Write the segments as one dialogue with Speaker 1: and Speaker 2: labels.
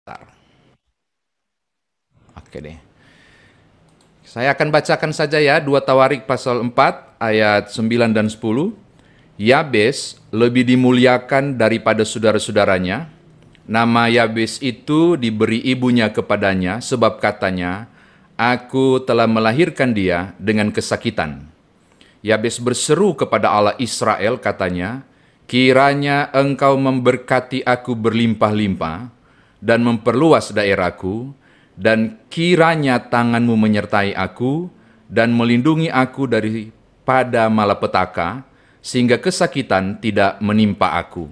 Speaker 1: Bentar. Oke deh. Saya akan bacakan saja ya, 2 Tawarik pasal 4 ayat 9 dan 10. Yabes lebih dimuliakan daripada saudara-saudaranya. Nama Yabes itu diberi ibunya kepadanya sebab katanya, "Aku telah melahirkan dia dengan kesakitan." Yabes berseru kepada Allah Israel katanya, "Kiranya engkau memberkati aku berlimpah-limpah dan memperluas daerahku, dan kiranya tanganmu menyertai aku dan melindungi aku daripada malapetaka, sehingga kesakitan tidak menimpa aku."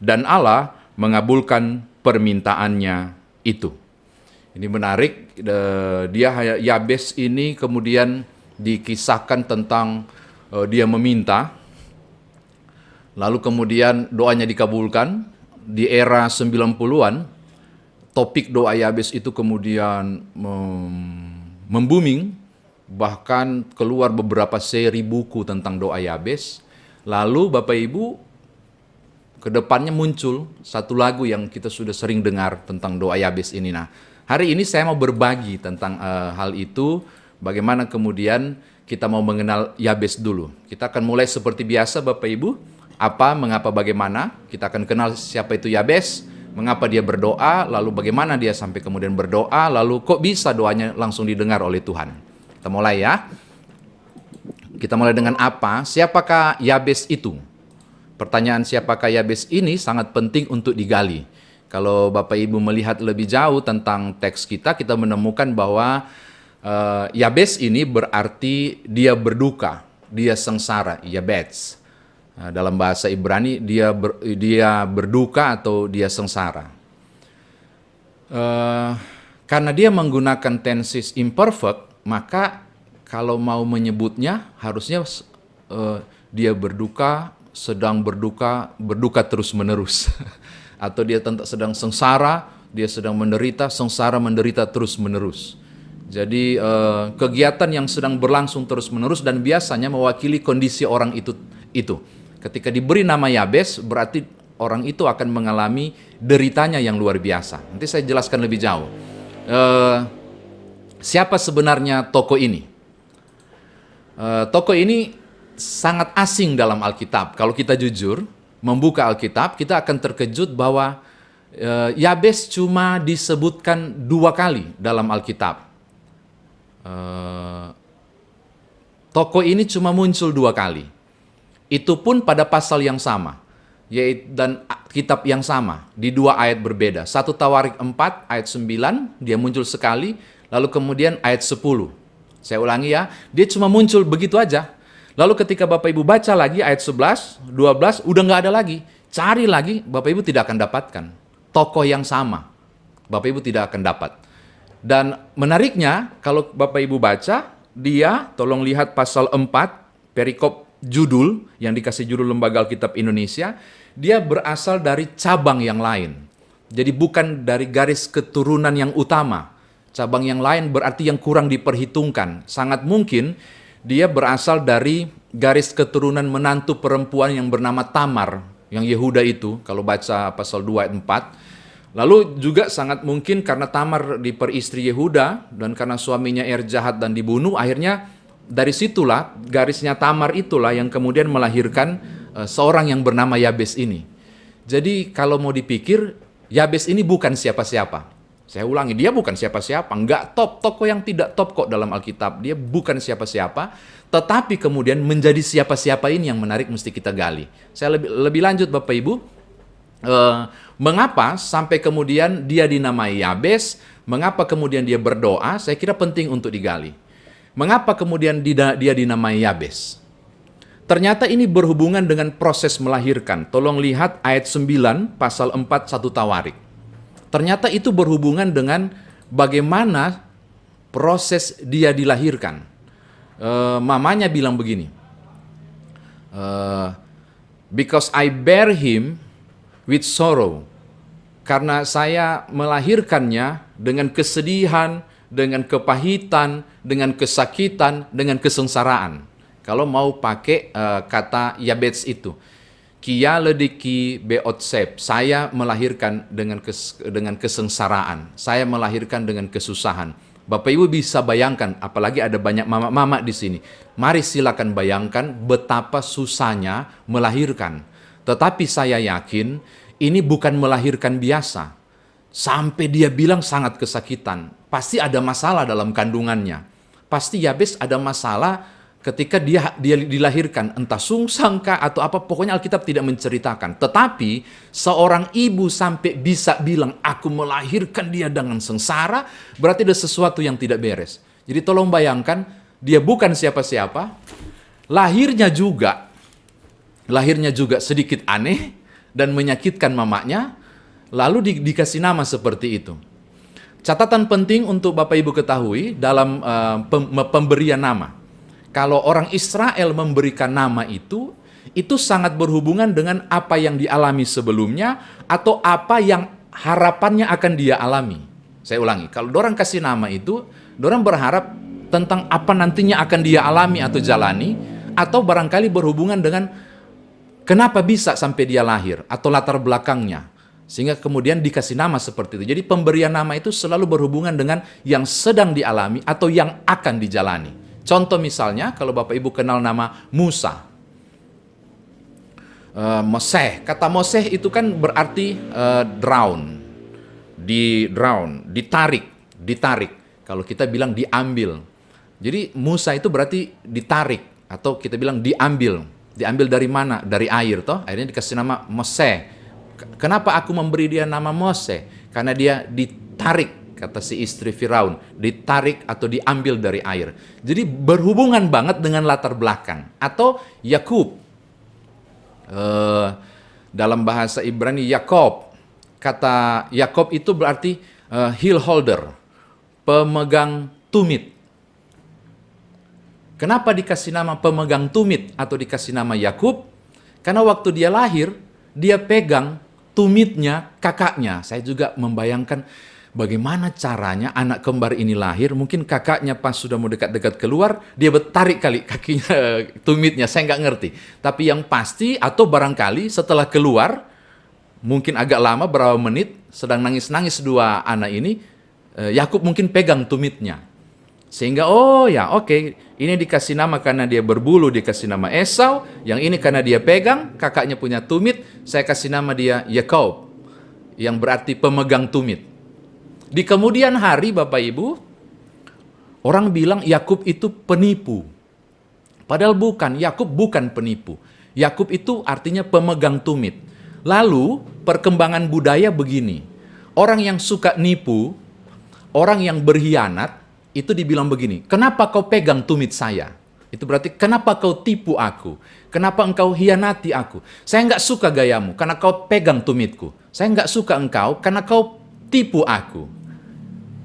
Speaker 1: Dan Allah mengabulkan permintaannya itu. Ini menarik, Yabes ini kemudian dikisahkan tentang dia meminta, lalu kemudian doanya dikabulkan. Di era 90-an, topik doa Yabes itu kemudian membuming, bahkan keluar beberapa seri buku tentang doa Yabes. Lalu Bapak Ibu, kedepannya muncul satu lagu yang kita sudah sering dengar tentang doa Yabes ini. Nah, hari ini saya mau berbagi tentang hal itu, bagaimana kemudian kita mau mengenal Yabes dulu. Kita akan mulai seperti biasa Bapak Ibu, mengapa, bagaimana. Kita akan kenal siapa itu Yabes, mengapa dia berdoa, lalu bagaimana dia sampai kemudian berdoa, lalu kok bisa doanya langsung didengar oleh Tuhan. Kita mulai ya. Kita mulai dengan apa? Siapakah Yabes itu? Pertanyaan siapakah Yabes ini sangat penting untuk digali. Kalau Bapak Ibu melihat lebih jauh tentang teks kita, kita menemukan bahwa Yabes ini berarti dia berduka, dia sengsara, Yabes. Dalam bahasa Ibrani dia berduka atau dia sengsara. Karena dia menggunakan tenses imperfect, maka kalau mau menyebutnya harusnya dia berduka, sedang berduka terus-menerus. Atau dia sedang sengsara, dia sedang menderita, sengsara menderita terus-menerus. Jadi kegiatan yang sedang berlangsung terus-menerus dan biasanya mewakili kondisi orang itu. Ketika diberi nama Yabes, berarti orang itu akan mengalami deritanya yang luar biasa. Nanti saya jelaskan lebih jauh. Siapa sebenarnya tokoh ini? Tokoh ini sangat asing dalam Alkitab. Kalau kita jujur membuka Alkitab, kita akan terkejut bahwa Yabes cuma disebutkan 2 kali dalam Alkitab. Tokoh ini cuma muncul 2 kali. Itu pun pada pasal yang sama, dan kitab yang sama, di 2 ayat berbeda. 1 Tawarik 4 ayat 9, dia muncul sekali, lalu kemudian ayat 10. Saya ulangi ya, dia cuma muncul begitu aja. Lalu ketika Bapak Ibu baca lagi ayat 11, 12, udah nggak ada lagi. Cari lagi, Bapak Ibu tidak akan dapatkan. Tokoh yang sama, Bapak Ibu tidak akan dapat. Dan menariknya, kalau Bapak Ibu baca, dia, tolong lihat pasal 4, perikop judul, yang dikasih judul Lembaga Alkitab Indonesia, dia berasal dari cabang yang lain. Jadi bukan dari garis keturunan yang utama. Cabang yang lain berarti yang kurang diperhitungkan. Sangat mungkin dia berasal dari garis keturunan menantu perempuan yang bernama Tamar, yang Yehuda itu, kalau baca pasal 2 ayat 4. Lalu juga sangat mungkin karena Tamar diperistri Yehuda, dan karena suaminya jahat dan dibunuh, akhirnya dari situlah, garisnya Tamar itulah yang kemudian melahirkan seorang yang bernama Yabes ini. Jadi kalau mau dipikir, Yabes ini bukan siapa-siapa. Saya ulangi, dia bukan siapa-siapa, nggak top, tokoh yang tidak top kok dalam Alkitab. Dia bukan siapa-siapa, tetapi kemudian menjadi siapa-siapa ini yang menarik mesti kita gali. Saya lebih lanjut Bapak Ibu, mengapa sampai kemudian dia dinamai Yabes, mengapa kemudian dia berdoa, saya kira penting untuk digali. Mengapa kemudian dia dinamai Yabes? Ternyata ini berhubungan dengan proses melahirkan. Tolong lihat ayat 9 pasal 4 1 Tawarik. Ternyata itu berhubungan dengan bagaimana proses dia dilahirkan. Mamanya bilang begini, "Because I bear him with sorrow." Karena saya melahirkannya dengan kesedihan, dengan kepahitan, dengan kesakitan, dengan kesengsaraan. Kalau mau pakai kata Yabes itu. Kia lediki beotsep, saya melahirkan dengan kesengsaraan, saya melahirkan dengan kesusahan. Bapak Ibu bisa bayangkan, apalagi ada banyak mama-mama di sini. Mari silakan bayangkan betapa susahnya melahirkan. Tetapi saya yakin ini bukan melahirkan biasa. Sampai dia bilang sangat kesakitan. Pasti ada masalah dalam kandungannya. Pasti Yabes ada masalah ketika dia dilahirkan, entah sungsang kah atau apa, pokoknya Alkitab tidak menceritakan. Tetapi seorang ibu sampai bisa bilang, aku melahirkan dia dengan sengsara, berarti ada sesuatu yang tidak beres. Jadi tolong bayangkan, dia bukan siapa-siapa, lahirnya juga sedikit aneh dan menyakitkan mamanya, lalu dikasih nama seperti itu. Catatan penting untuk Bapak Ibu ketahui dalam pemberian nama. Kalau orang Israel memberikan nama itu sangat berhubungan dengan apa yang dialami sebelumnya atau apa yang harapannya akan dia alami. Saya ulangi, kalau orang kasih nama itu, orang berharap tentang apa nantinya akan dia alami atau jalani, atau barangkali berhubungan dengan kenapa bisa sampai dia lahir atau latar belakangnya. Sehingga kemudian dikasih nama seperti itu. Jadi pemberian nama itu selalu berhubungan dengan yang sedang dialami atau yang akan dijalani. Contoh misalnya, kalau Bapak Ibu kenal nama Musa, Moseh. Kata Moseh itu kan berarti ditarik. Kalau kita bilang diambil. Jadi Musa itu berarti ditarik, atau kita bilang diambil. Diambil dari mana? Dari air, toh. Akhirnya dikasih nama Moseh. Kenapa aku memberi dia nama Moseh? Karena dia ditarik. Kata si istri Firaun, ditarik atau diambil dari air. Jadi berhubungan banget dengan latar belakang. Atau Yakub, dalam bahasa Ibrani Yakob, kata Yakob itu berarti heel holder, pemegang tumit. Kenapa dikasih nama pemegang tumit atau dikasih nama Yakub? Karena waktu dia lahir, dia pegang tumitnya kakaknya. Saya juga membayangkan bagaimana caranya anak kembar ini lahir. Mungkin kakaknya pas sudah mau dekat-dekat keluar, dia tarik kali kakinya, tumitnya, saya nggak ngerti. Tapi yang pasti, atau barangkali setelah keluar, mungkin agak lama, berapa menit, sedang nangis-nangis dua anak ini, Yakub mungkin pegang tumitnya. Sehingga, ini dikasih nama karena dia berbulu, dikasih nama Esau. Yang ini karena dia pegang, kakaknya punya tumit, saya kasih nama dia Yakob, yang berarti pemegang tumit. Di kemudian hari, Bapak Ibu, orang bilang Yakub itu penipu. Padahal bukan, Yakub bukan penipu. Yakub itu artinya pemegang tumit. Lalu, perkembangan budaya begini. Orang yang suka nipu, orang yang berkhianat, itu dibilang begini, kenapa kau pegang tumit saya? Itu berarti, kenapa kau tipu aku? Kenapa engkau hianati aku? Saya nggak suka gayamu, karena kau pegang tumitku. Saya nggak suka engkau, karena kau tipu aku.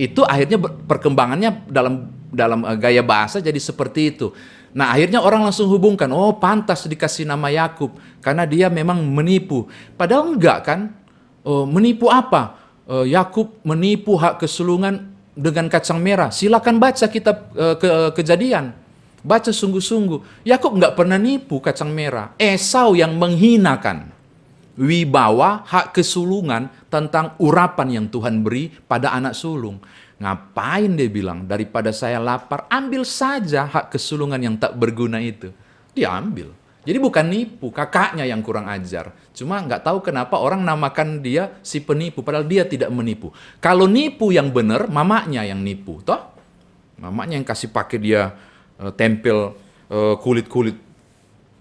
Speaker 1: Itu akhirnya perkembangannya dalam gaya bahasa jadi seperti itu. Nah, akhirnya orang langsung hubungkan, oh pantas dikasih nama Yakub karena dia memang menipu. Padahal enggak kan? Menipu apa? Yakub menipu hak kesulungan dengan kacang merah. Silakan baca kitab Kejadian. Baca sungguh-sungguh. Yakub enggak pernah nipu kacang merah. Esau yang menghinakan wibawa hak kesulungan tentang urapan yang Tuhan beri pada anak sulung. Ngapain dia bilang, daripada saya lapar, ambil saja hak kesulungan yang tak berguna itu. Dia ambil. Jadi bukan nipu, kakaknya yang kurang ajar. Cuma nggak tahu kenapa orang namakan dia si penipu, padahal dia tidak menipu. Kalau nipu yang benar, mamanya yang nipu, toh? Mamanya yang kasih pakai dia tempel kulit-kulit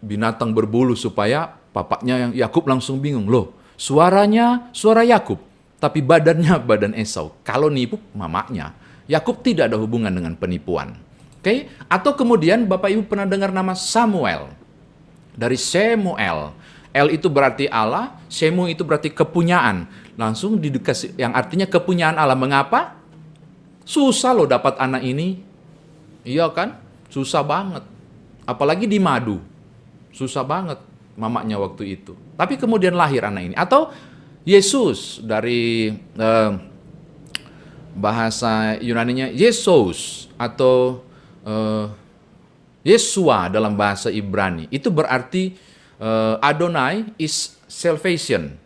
Speaker 1: binatang berbulu supaya papaknya yang Yakub langsung bingung. Loh, suaranya suara Yakub, tapi badannya badan Esau. Kalau nipu mamanya. Yakub tidak ada hubungan dengan penipuan. Oke? Atau kemudian Bapak Ibu pernah dengar nama Samuel. Dari Shemuel. El itu berarti Allah, Shemu itu berarti kepunyaan. Langsung dikasih yang artinya kepunyaan Allah. Mengapa? Susah loh dapat anak ini. Iya kan? Susah banget. Apalagi di madu. Susah banget mamanya waktu itu. Tapi kemudian lahir anak ini. Atau Yesus, dari bahasa Yunaninya Yesus, atau Yesua dalam bahasa Ibrani. Itu berarti Adonai is salvation.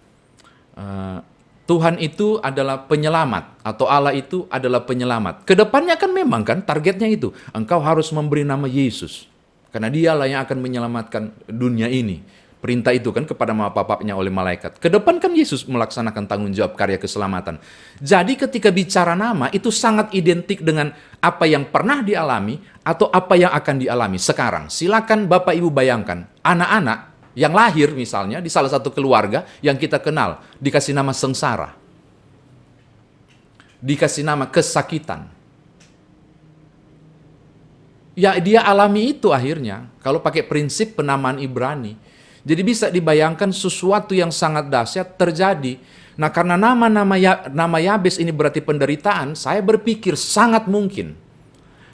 Speaker 1: Tuhan itu adalah penyelamat, atau Allah itu adalah penyelamat. Kedepannya kan memang kan targetnya itu. Engkau harus memberi nama Yesus. Karena dialah yang akan menyelamatkan dunia ini. Perintah itu kan kepada mama bapaknya oleh malaikat. Kedepan kan Yesus melaksanakan tanggung jawab karya keselamatan. Jadi ketika bicara nama itu sangat identik dengan apa yang pernah dialami atau apa yang akan dialami sekarang. Silakan Bapak Ibu bayangkan, anak-anak yang lahir misalnya di salah satu keluarga yang kita kenal, dikasih nama sengsara. Dikasih nama kesakitan. Ya dia alami itu akhirnya, kalau pakai prinsip penamaan Ibrani. Jadi bisa dibayangkan sesuatu yang sangat dahsyat terjadi. Nah karena nama Yabes ini berarti penderitaan, saya berpikir sangat mungkin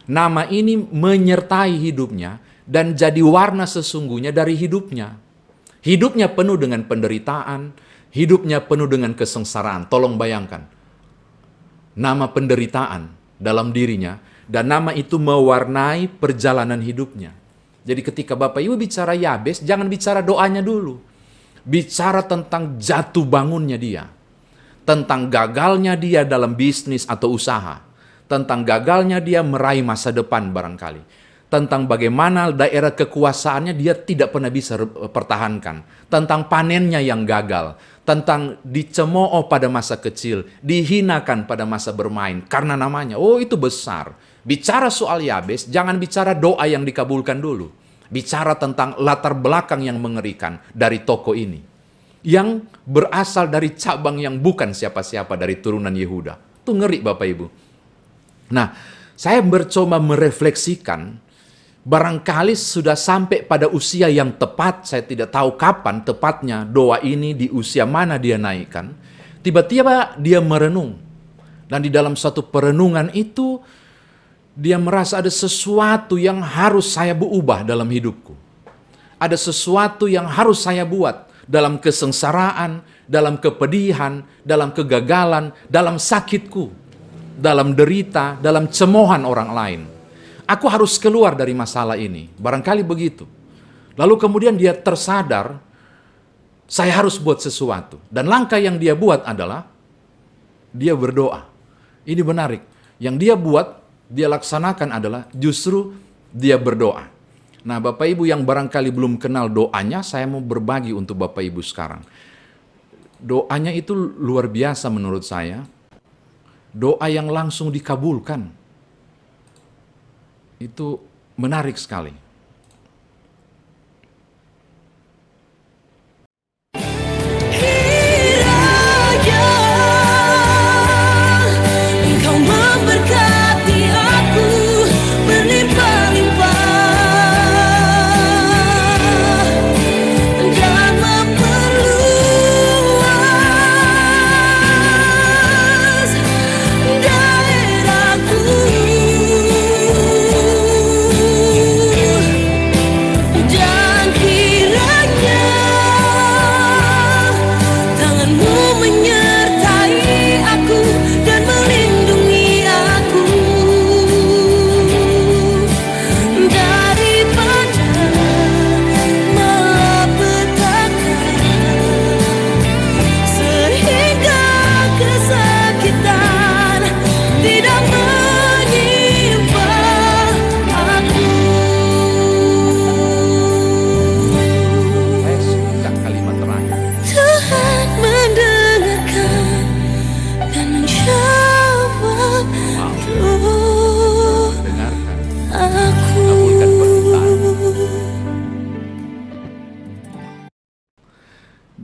Speaker 1: nama ini menyertai hidupnya dan jadi warna sesungguhnya dari hidupnya. Hidupnya penuh dengan penderitaan, hidupnya penuh dengan kesengsaraan. Tolong bayangkan, nama penderitaan dalam dirinya, dan nama itu mewarnai perjalanan hidupnya. Jadi ketika Bapak Ibu bicara Yabes, jangan bicara doanya dulu. Bicara tentang jatuh bangunnya dia. Tentang gagalnya dia dalam bisnis atau usaha. Tentang gagalnya dia meraih masa depan barangkali. Tentang bagaimana daerah kekuasaannya dia tidak pernah bisa pertahankan. Tentang panennya yang gagal. Tentang dicemooh pada masa kecil. Dihinakan pada masa bermain. Karena namanya, oh itu besar. Bicara soal Yabes, jangan bicara doa yang dikabulkan dulu. Bicara tentang latar belakang yang mengerikan dari tokoh ini. Yang berasal dari cabang yang bukan siapa-siapa dari turunan Yehuda. Itu ngeri Bapak Ibu. Nah, saya mencoba merefleksikan, barangkali sudah sampai pada usia yang tepat, saya tidak tahu kapan tepatnya doa ini, di usia mana dia naikkan. Tiba-tiba dia merenung. Dan di dalam satu perenungan itu, dia merasa ada sesuatu yang harus saya ubah dalam hidupku. Ada sesuatu yang harus saya buat dalam kesengsaraan, dalam kepedihan, dalam kegagalan, dalam sakitku, dalam derita, dalam cemoohan orang lain. Aku harus keluar dari masalah ini. Barangkali begitu. Lalu kemudian dia tersadar, saya harus buat sesuatu. Dan langkah yang dia buat adalah, dia berdoa. Ini menarik. Yang dia buat, dia laksanakan adalah justru dia berdoa. Nah Bapak Ibu yang barangkali belum kenal doanya, saya mau berbagi untuk Bapak Ibu sekarang. Doanya itu luar biasa menurut saya. Doa yang langsung dikabulkan. Itu menarik sekali.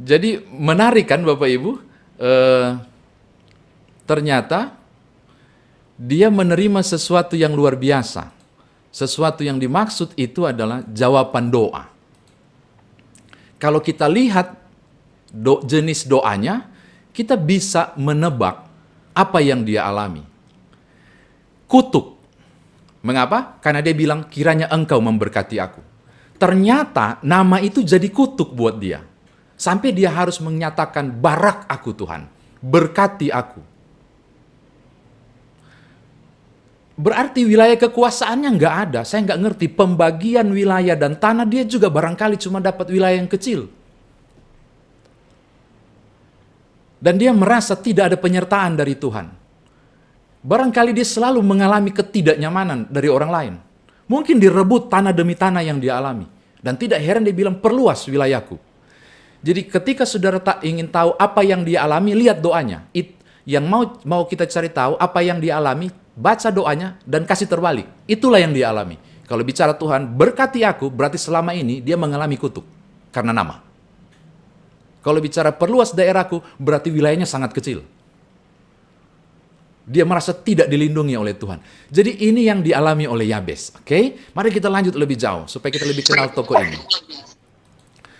Speaker 1: Jadi menarik kan Bapak Ibu, ternyata dia menerima sesuatu yang luar biasa. Sesuatu yang dimaksud itu adalah jawaban doa. Kalau kita lihat jenis doanya, kita bisa menebak apa yang dia alami. Kutuk. Mengapa? Karena dia bilang, kiranya engkau memberkati aku. Ternyata nama itu jadi kutuk buat dia. Sampai dia harus menyatakan, barak aku Tuhan, berkati aku. Berarti wilayah kekuasaannya nggak ada. Saya nggak ngerti pembagian wilayah dan tanah, dia juga barangkali cuma dapat wilayah yang kecil. Dan dia merasa tidak ada penyertaan dari Tuhan. Barangkali dia selalu mengalami ketidaknyamanan dari orang lain. Mungkin direbut tanah demi tanah yang dia alami. Dan tidak heran dia bilang, perluas wilayahku. Jadi ketika saudara tak ingin tahu apa yang dia alami, lihat doanya. Yang mau kita cari tahu apa yang dia alami, baca doanya dan kasih terbalik. Itulah yang dia alami. Kalau bicara Tuhan, berkati aku, berarti selama ini dia mengalami kutuk karena nama. Kalau bicara perluas daerahku, berarti wilayahnya sangat kecil. Dia merasa tidak dilindungi oleh Tuhan. Jadi ini yang dialami oleh Yabes. Oke? Mari kita lanjut lebih jauh, supaya kita lebih kenal tokoh ini.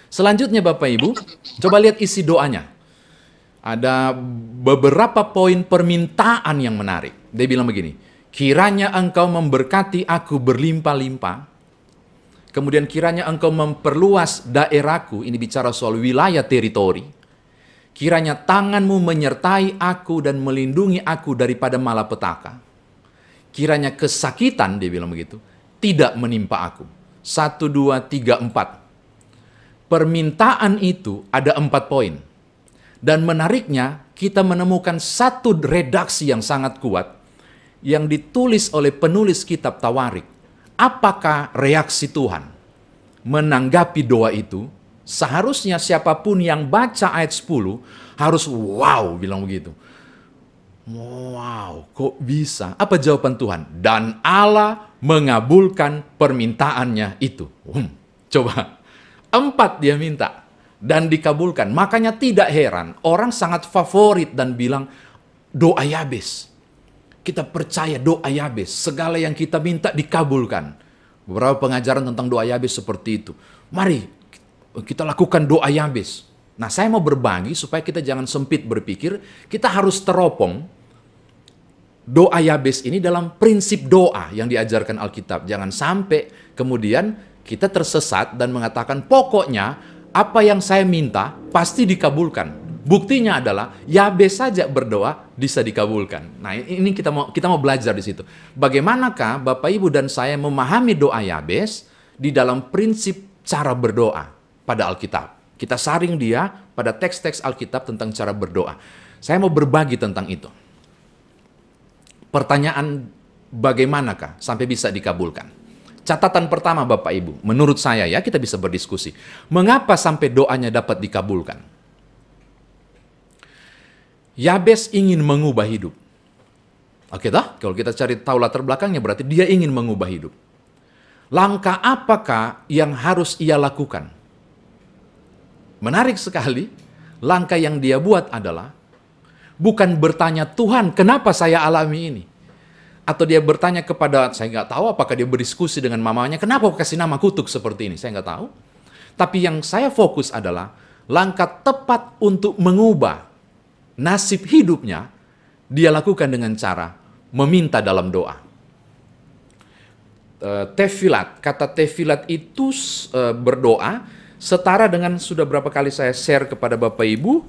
Speaker 1: Selanjutnya Bapak Ibu, coba lihat isi doanya. Ada beberapa poin permintaan yang menarik. Dia bilang begini, kiranya engkau memberkati aku berlimpah-limpah. Kemudian kiranya engkau memperluas daerahku, ini bicara soal wilayah teritori. Kiranya tanganmu menyertai aku dan melindungi aku daripada malapetaka. Kiranya kesakitan, dia bilang begitu, tidak menimpa aku. 1, 2, 3, 4. Permintaan itu ada 4 poin. Dan menariknya, kita menemukan satu redaksi yang sangat kuat yang ditulis oleh penulis kitab Tawarik. Apakah reaksi Tuhan menanggapi doa itu? Seharusnya siapapun yang baca ayat 10 harus wow, bilang begitu. Wow, kok bisa? Apa jawaban Tuhan? Dan Allah mengabulkan permintaannya itu. Coba, 4 dia minta dan dikabulkan. Makanya tidak heran orang sangat favorit dan bilang doa Yabes. Kita percaya doa Yabes, segala yang kita minta dikabulkan. Beberapa pengajaran tentang doa Yabes seperti itu. Mari kita lakukan doa Yabes. Nah, saya mau berbagi supaya kita jangan sempit berpikir, kita harus teropong doa Yabes ini dalam prinsip doa yang diajarkan Alkitab. Jangan sampai kemudian kita tersesat dan mengatakan pokoknya apa yang saya minta pasti dikabulkan. Buktinya adalah Yabes saja berdoa bisa dikabulkan. Nah, ini kita mau belajar di situ. Bagaimanakah Bapak Ibu dan saya memahami doa Yabes di dalam prinsip cara berdoa pada Alkitab. Kita saring dia pada teks-teks Alkitab tentang cara berdoa. Saya mau berbagi tentang itu. Pertanyaan, bagaimanakah sampai bisa dikabulkan? Catatan pertama Bapak Ibu, menurut saya ya, kita bisa berdiskusi. Mengapa sampai doanya dapat dikabulkan? Yabes ingin mengubah hidup. Oke toh? Kalau kita cari tahu latar belakangnya berarti dia ingin mengubah hidup. Langkah apakah yang harus ia lakukan? Menarik sekali, langkah yang dia buat adalah bukan bertanya, Tuhan kenapa saya alami ini? Atau dia bertanya kepada, saya nggak tahu apakah dia berdiskusi dengan mamanya, kenapa kasih nama kutuk seperti ini? Saya nggak tahu. Tapi yang saya fokus adalah langkah tepat untuk mengubah nasib hidupnya, dia lakukan dengan cara meminta dalam doa. Tefilat, kata tefilat itu berdoa, setara dengan sudah berapa kali saya share kepada Bapak Ibu,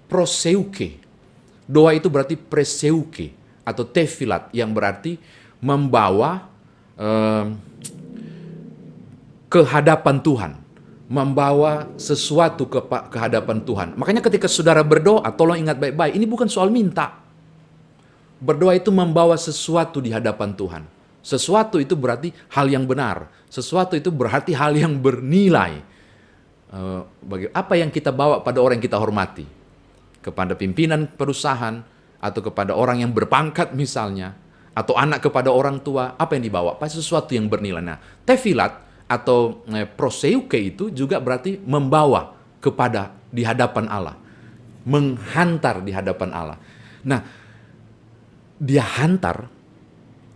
Speaker 1: proseuke. Doa itu berarti preseuke atau tefilat yang berarti membawa kehadapan Tuhan, membawa sesuatu ke hadapan Tuhan. Makanya ketika saudara berdoa, tolong ingat baik-baik, ini bukan soal minta. Berdoa itu membawa sesuatu di hadapan Tuhan. Sesuatu itu berarti hal yang benar. Sesuatu itu berarti hal yang bernilai. Apa yang kita bawa pada orang yang kita hormati. Kepada pimpinan perusahaan, atau kepada orang yang berpangkat misalnya, atau anak kepada orang tua, apa yang dibawa? Pasti sesuatu yang bernilai. Nah, tefilat atau proseuke itu juga berarti membawa kepada di hadapan Allah. Menghantar di hadapan Allah. Nah, dia hantar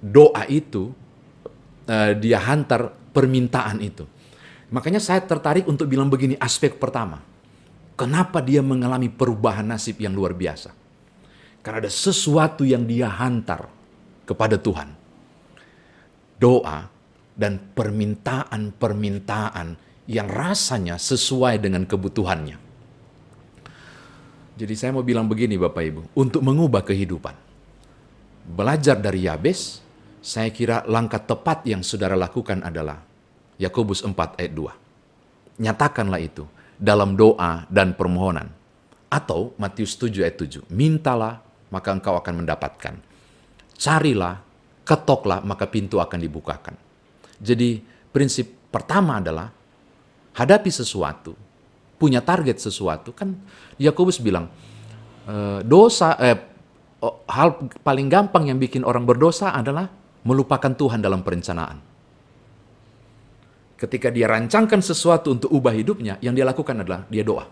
Speaker 1: doa itu, dia hantar permintaan itu. Makanya saya tertarik untuk bilang begini, aspek pertama. Kenapa dia mengalami perubahan nasib yang luar biasa? Karena ada sesuatu yang dia hantar kepada Tuhan. Doa dan permintaan-permintaan yang rasanya sesuai dengan kebutuhannya. Jadi saya mau bilang begini Bapak Ibu, untuk mengubah kehidupan. belajar dari Yabes, saya kira langkah tepat yang saudara lakukan adalah Yakobus 4 ayat 2. Nyatakanlah itu dalam doa dan permohonan. Atau Matius 7 ayat 7. Mintalah, maka engkau akan mendapatkan. Carilah, ketoklah, maka pintu akan dibukakan. Jadi prinsip pertama adalah hadapi sesuatu, punya target sesuatu. Kan Yakobus bilang, hal paling gampang yang bikin orang berdosa adalah melupakan Tuhan dalam perencanaan. Ketika dia rancangkan sesuatu untuk ubah hidupnya, yang dia lakukan adalah dia doa.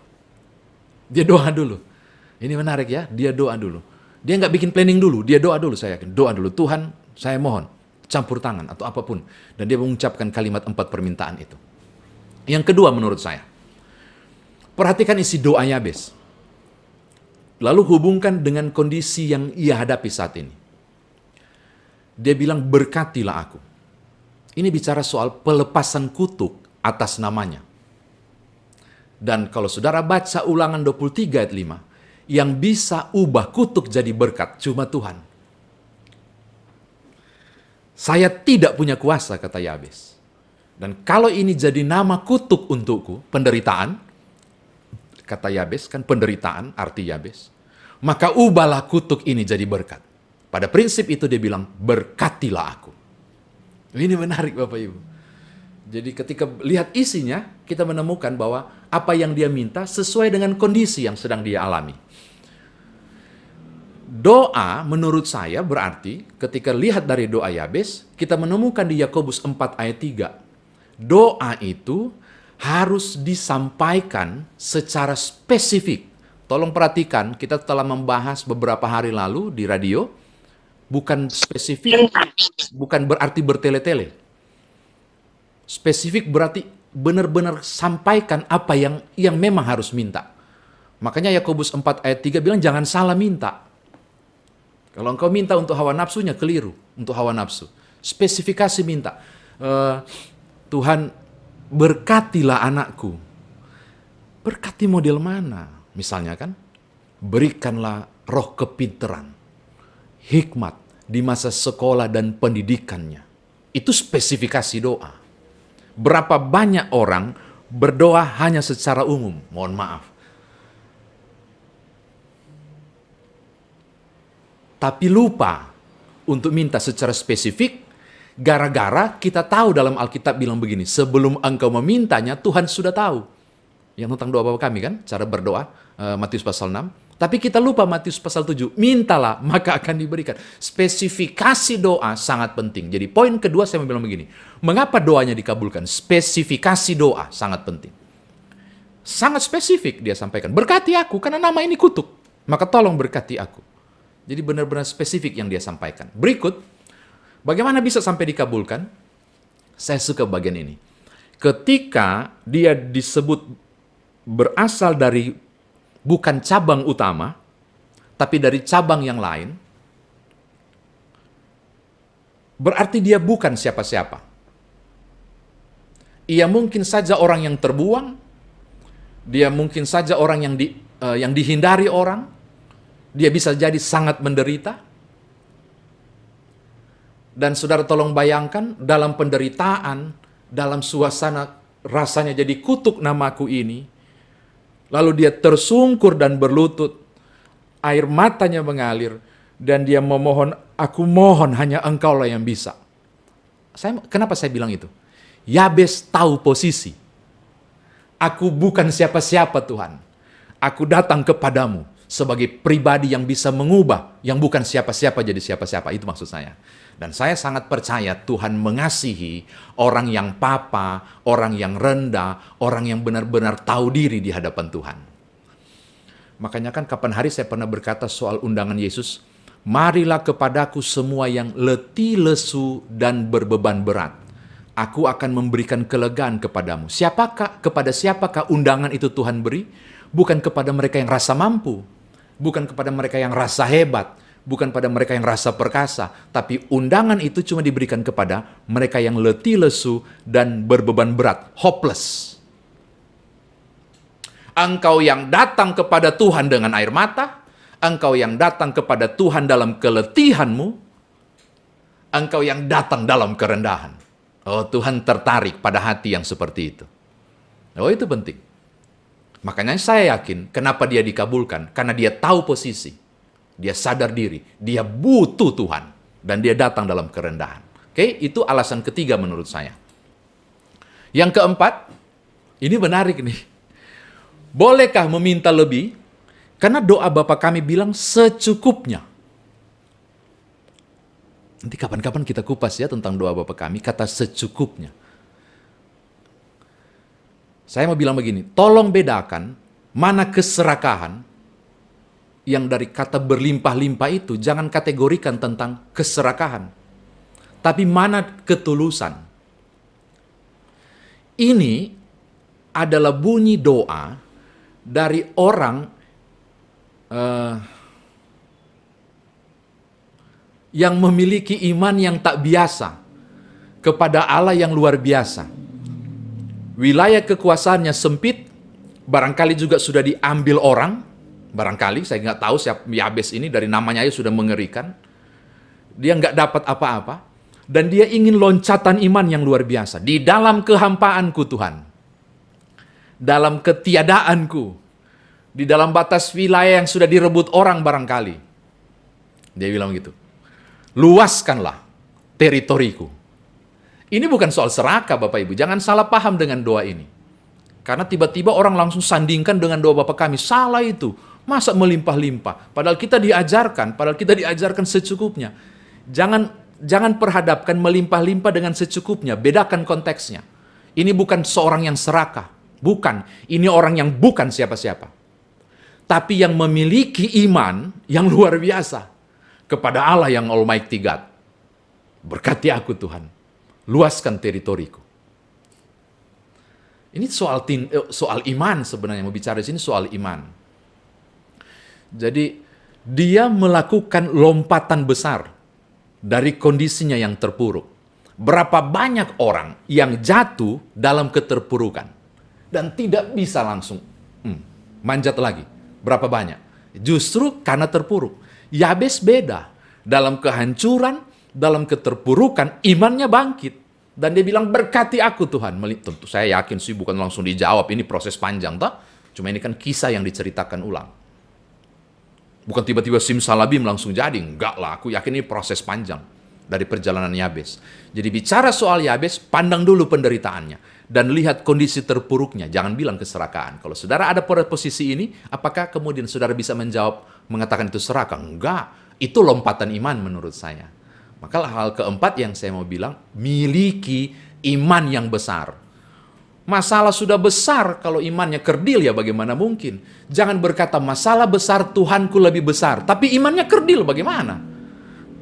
Speaker 1: Dia doa dulu. Ini menarik ya, dia doa dulu. Dia nggak bikin planning dulu, dia doa dulu, saya yakin. Doa dulu, Tuhan saya mohon, campur tangan atau apapun. Dan dia mengucapkan kalimat 4 permintaan itu. Yang kedua menurut saya, perhatikan isi doa Yabes. Lalu hubungkan dengan kondisi yang ia hadapi saat ini. Dia bilang, berkatilah aku. Ini bicara soal pelepasan kutuk atas namanya. Dan kalau saudara baca Ulangan 23 ayat 5, yang bisa ubah kutuk jadi berkat cuma Tuhan. Saya tidak punya kuasa, kata Yabes. Dan kalau ini jadi nama kutuk untukku, penderitaan, kata Yabes, kan penderitaan arti Yabes, maka ubahlah kutuk ini jadi berkat. Pada prinsip itu dia bilang, berkatilah aku. Ini menarik Bapak Ibu. Jadi ketika lihat isinya, kita menemukan bahwa apa yang dia minta sesuai dengan kondisi yang sedang dia alami. Doa menurut saya berarti ketika lihat dari doa Yabes, kita menemukan di Yakobus 4 ayat 3. Doa itu harus disampaikan secara spesifik. Tolong perhatikan, kita telah membahas beberapa hari lalu di radio, bukan spesifik, bukan berarti bertele-tele. Spesifik berarti benar-benar sampaikan apa yang memang harus minta. Makanya Yakobus 4 ayat 3 bilang jangan salah minta. Kalau engkau minta untuk hawa nafsunya, keliru untuk hawa nafsu. Spesifikasi minta. Tuhan, berkatilah anakku. Berkati model mana? Misalnya kan, berikanlah roh kepinteran, hikmat di masa sekolah dan pendidikannya. Itu spesifikasi doa. Berapa banyak orang berdoa hanya secara umum? Mohon maaf. Tapi lupa untuk minta secara spesifik, gara-gara kita tahu dalam Alkitab bilang begini, sebelum engkau memintanya, Tuhan sudah tahu. Yang tentang doa Bapa kami kan, cara berdoa, Matius pasal 6. Tapi kita lupa Matius pasal 7, mintalah maka akan diberikan. Spesifikasi doa sangat penting. Jadi poin kedua saya mau bilang begini, mengapa doanya dikabulkan? Spesifikasi doa sangat penting. Sangat spesifik dia sampaikan, berkati aku karena nama ini kutuk, maka tolong berkati aku. Jadi benar-benar spesifik yang dia sampaikan. Berikut, bagaimana bisa sampai dikabulkan? Saya suka bagian ini. Ketika dia disebut berasal dari bukan cabang utama, tapi dari cabang yang lain, berarti dia bukan siapa-siapa. Ia mungkin saja orang yang terbuang, dia mungkin saja orang yang dihindari orang, dia bisa jadi sangat menderita. Dan saudara tolong bayangkan, dalam penderitaan, dalam suasana rasanya jadi kutuk namaku ini, lalu dia tersungkur dan berlutut, air matanya mengalir, dan dia memohon, aku mohon hanya engkaulah yang bisa. Kenapa saya bilang itu? Yabes tahu posisi. Aku bukan siapa-siapa Tuhan. Aku datang kepadamu sebagai pribadi yang bisa mengubah, yang bukan siapa-siapa jadi siapa-siapa. Itu maksud saya. Dan saya sangat percaya Tuhan mengasihi orang yang papa, orang yang rendah, orang yang benar-benar tahu diri di hadapan Tuhan. Makanya kan kapan hari saya pernah berkata soal undangan Yesus, marilah kepadaku semua yang letih, lesu, dan berbeban berat. Aku akan memberikan kelegaan kepadamu. Kepada siapakah undangan itu Tuhan beri? Bukan kepada mereka yang rasa mampu, bukan kepada mereka yang rasa hebat, bukan pada mereka yang rasa perkasa, tapi undangan itu cuma diberikan kepada mereka yang letih lesu dan berbeban berat, hopeless. Engkau yang datang kepada Tuhan dengan air mata, engkau yang datang kepada Tuhan dalam keletihanmu, Engkau yang datang dalam kerendahan. Oh, Tuhan tertarik pada hati yang seperti itu. Oh, itu penting. Makanya saya yakin kenapa dia dikabulkan. Karena dia tahu posisi. Dia sadar diri. Dia butuh Tuhan. Dan dia datang dalam kerendahan. Oke, itu alasan ketiga menurut saya. Yang keempat, ini menarik nih. Bolehkah meminta lebih? Karena doa Bapa kami bilang secukupnya. Nanti kapan-kapan kita kupas ya tentang doa Bapa kami, kata secukupnya. Saya mau bilang begini, tolong bedakan mana keserakahan yang dari kata berlimpah-limpah itu, jangan kategorikan tentang keserakahan. Tapi mana ketulusan. Ini adalah bunyi doa dari orang yang memiliki iman yang tak biasa kepada Allah yang luar biasa. Wilayah kekuasaannya sempit, barangkali juga sudah diambil orang, barangkali, saya nggak tahu siapa Yabes ini, dari namanya aja sudah mengerikan. Dia nggak dapat apa-apa, dan dia ingin loncatan iman yang luar biasa. Di dalam kehampaanku Tuhan, dalam ketiadaanku, di dalam batas wilayah yang sudah direbut orang barangkali. Dia bilang gitu, luaskanlah teritoriku. Ini bukan soal serakah Bapak Ibu, jangan salah paham dengan doa ini. Karena tiba-tiba orang langsung sandingkan dengan doa Bapa kami, salah itu. Masa melimpah-limpah? Padahal kita diajarkan secukupnya. Jangan perhadapkan melimpah-limpah dengan secukupnya, bedakan konteksnya. Ini bukan seorang yang serakah, bukan. Ini orang yang bukan siapa-siapa. Tapi yang memiliki iman yang luar biasa kepada Allah yang Almighty God. Berkati aku Tuhan. Luaskan teritoriku. Ini soal iman sebenarnya, mau bicara di sini soal iman. Jadi dia melakukan lompatan besar dari kondisinya yang terpuruk. Berapa banyak orang yang jatuh dalam keterpurukan dan tidak bisa langsung manjat lagi. Berapa banyak? Justru karena terpuruk. Yabes beda. Dalam kehancuran, dalam keterpurukan, imannya bangkit. Dan dia bilang, berkati aku Tuhan. Tentu saya yakin sih bukan langsung dijawab. Ini proses panjang, toh. Cuma ini kan kisah yang diceritakan ulang. Bukan tiba-tiba simsalabim langsung jadi. Enggak lah, aku yakin ini proses panjang dari perjalanan Yabes. Jadi bicara soal Yabes, pandang dulu penderitaannya. Dan lihat kondisi terpuruknya. Jangan bilang keserakahan. Kalau saudara ada pada posisi ini, apakah kemudian saudara bisa menjawab, mengatakan itu serakah? Enggak. Itu lompatan iman menurut saya. Maka hal keempat yang saya mau bilang, miliki iman yang besar. Masalah sudah besar, kalau imannya kerdil ya bagaimana mungkin? Jangan berkata masalah besar, Tuhanku lebih besar. Tapi imannya kerdil bagaimana?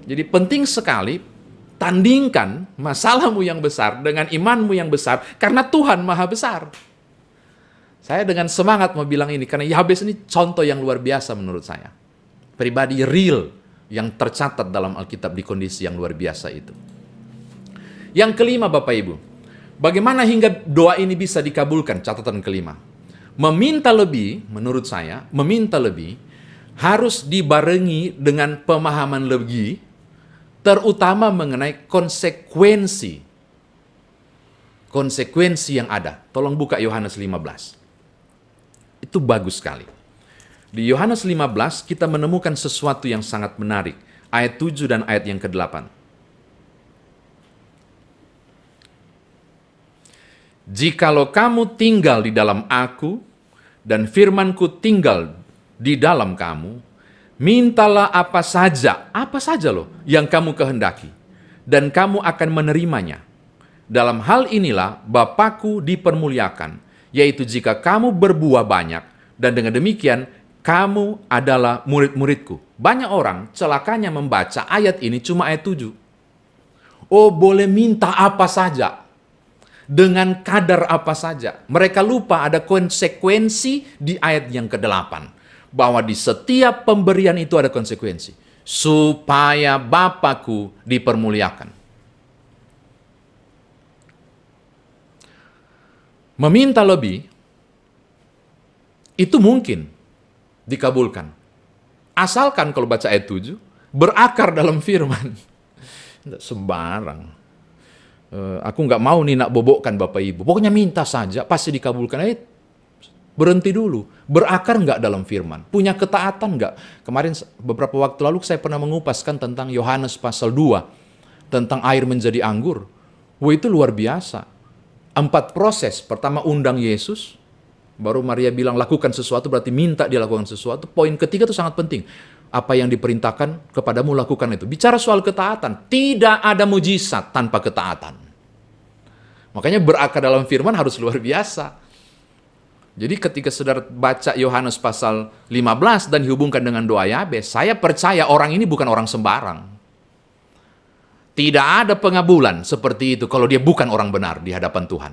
Speaker 1: Jadi penting sekali, tandingkan masalahmu yang besar dengan imanmu yang besar, karena Tuhan maha besar. Saya dengan semangat mau bilang ini, karena Yabes ini contoh yang luar biasa menurut saya. Pribadi real, yang tercatat dalam Alkitab di kondisi yang luar biasa itu. Yang kelima Bapak Ibu, bagaimana hingga doa ini bisa dikabulkan? Catatan kelima. Meminta lebih, menurut saya, meminta lebih, harus dibarengi dengan pemahaman lebih, terutama mengenai konsekuensi. Konsekuensi yang ada. Tolong buka Yohanes 15. Itu bagus sekali. Di Yohanes 15 kita menemukan sesuatu yang sangat menarik. Ayat 7 dan ayat yang ke-8. Jikalau kamu tinggal di dalam aku, dan firmanku tinggal di dalam kamu, mintalah apa saja loh, yang kamu kehendaki, dan kamu akan menerimanya. Dalam hal inilah Bapakku dipermuliakan, yaitu jika kamu berbuah banyak, dan dengan demikian kamu adalah murid-muridku. Banyak orang celakanya membaca ayat ini cuma ayat 7. Oh, boleh minta apa saja. Dengan kadar apa saja. Mereka lupa ada konsekuensi di ayat yang ke-8. Bahwa di setiap pemberian itu ada konsekuensi. Supaya Bapakku dipermuliakan. Meminta lebih, itu mungkin dikabulkan. Asalkan kalau baca ayat 7, berakar dalam firman. Nggak sembarang. Aku nggak mau nih nak bobokkan Bapak Ibu. Pokoknya minta saja, pasti dikabulkan. Berhenti dulu. Berakar nggak dalam firman? Punya ketaatan nggak? Kemarin beberapa waktu lalu saya pernah mengupaskan tentang Yohanes pasal 2. Tentang air menjadi anggur. Wah, itu luar biasa. 4 proses. Pertama undang Yesus. Baru Maria bilang lakukan sesuatu, berarti minta dia lakukan sesuatu. Poin ketiga itu sangat penting. Apa yang diperintahkan kepadamu lakukan itu. Bicara soal ketaatan. Tidak ada mujizat tanpa ketaatan. Makanya berakar dalam firman harus luar biasa. Jadi ketika saudara baca Yohanes pasal 15 dan dihubungkan dengan doa Yabes, saya percaya orang ini bukan orang sembarang. Tidak ada pengabulan seperti itu kalau dia bukan orang benar di hadapan Tuhan.